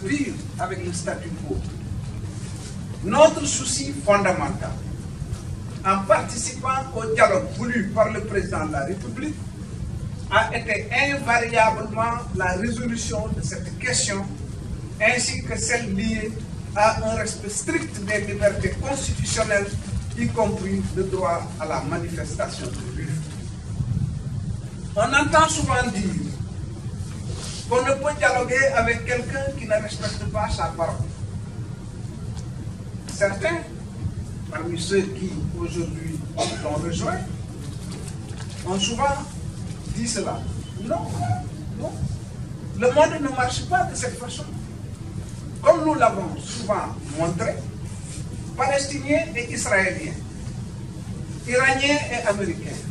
Vivre avec le statu quo. Notre souci fondamental, en participant au dialogue voulu par le président de la République, a été invariablement la résolution de cette question, ainsi que celle liée à un respect strict des libertés constitutionnelles, y compris le droit à la manifestation publique. On entend souvent dire qu'on ne peut dialoguer avec quelqu'un qui ne respecte pas sa parole. Certains, parmi ceux qui aujourd'hui l'ont rejoint, ont souvent dit cela. Non, non. Le monde ne marche pas de cette façon. Comme nous l'avons souvent montré, Palestiniens et Israéliens, Iraniens et Américains,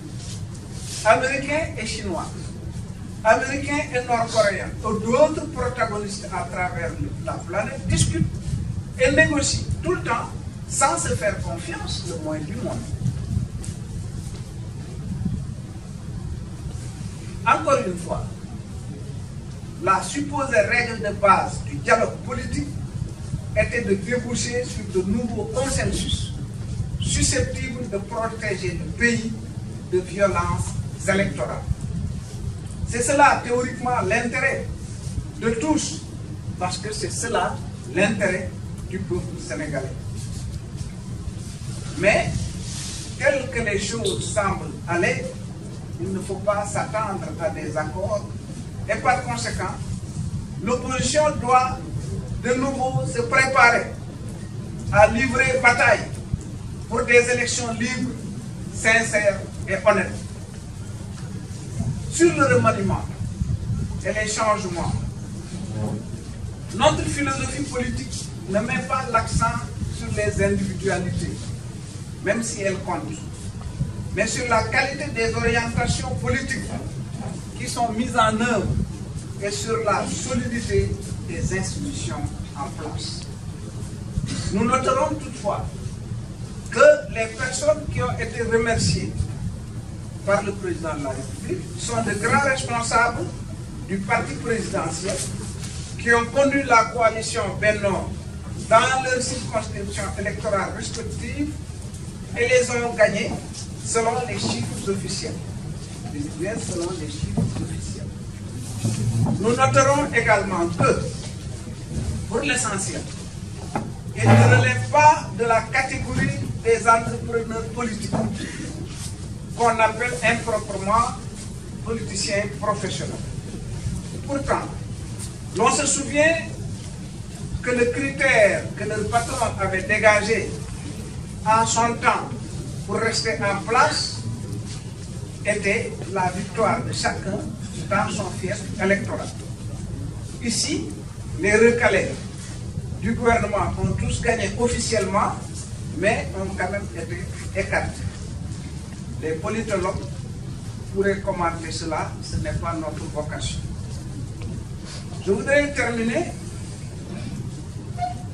Américains et Chinois, Américains et Nord-Coréens, ou d'autres protagonistes à travers la planète discutent et négocient tout le temps sans se faire confiance le moins du monde. Encore une fois, la supposée règle de base du dialogue politique était de déboucher sur de nouveaux consensus susceptibles de protéger le pays de violences électorales. C'est cela théoriquement l'intérêt de tous, parce que c'est cela l'intérêt du peuple sénégalais. Mais, tel que les choses semblent aller, il ne faut pas s'attendre à des accords et par conséquent, l'opposition doit de nouveau se préparer à livrer bataille pour des élections libres, sincères et honnêtes. Sur le remaniement et les changements, notre philosophie politique ne met pas l'accent sur les individualités, même si elles comptent, mais sur la qualité des orientations politiques qui sont mises en œuvre et sur la solidité des institutions en place. Nous noterons toutefois que les personnes qui ont été remerciées par le président de la République sont de grands responsables du parti présidentiel qui ont conduit la coalition Benno dans leurs circonscriptions électorales respectives et les ont gagnés selon les chiffres officiels. Selon les chiffres officiels. Nous noterons également que, pour l'essentiel, il ne relève pas de la catégorie des entrepreneurs politiques, qu'on appelle improprement politiciens professionnels. Pourtant, l'on se souvient que le critère que le patron avait dégagé en son temps pour rester en place était la victoire de chacun dans son fief électoral. Ici, les recalés du gouvernement ont tous gagné officiellement, mais ont quand même été écartés. Les politologues pourraient commenter cela, ce n'est pas notre vocation. Je voudrais terminer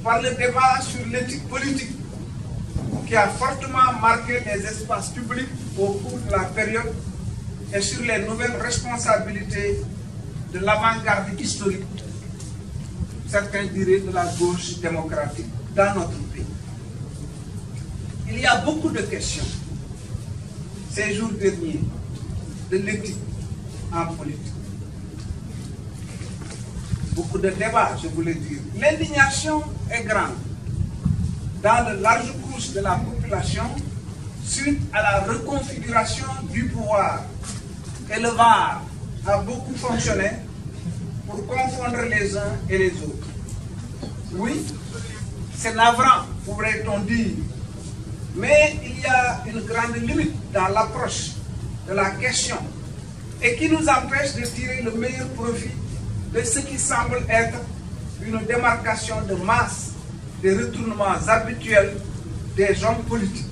par le débat sur l'éthique politique qui a fortement marqué les espaces publics au cours de la période et sur les nouvelles responsabilités de l'avant-garde historique, certains diraient de la gauche démocratique, dans notre pays. Il y a beaucoup de questions ces jours derniers de l'éthique en politique. Beaucoup de débats, je voulais dire. L'indignation est grande dans le large couche de la population suite à la reconfiguration du pouvoir. Et le VAR a beaucoup fonctionné pour confondre les uns et les autres. Oui, c'est navrant, pourrait-on dire, mais il y a une grande limite dans l'approche de la question et qui nous empêche de tirer le meilleur profit de ce qui semble être une démarcation de masse des retournements habituels des hommes politiques.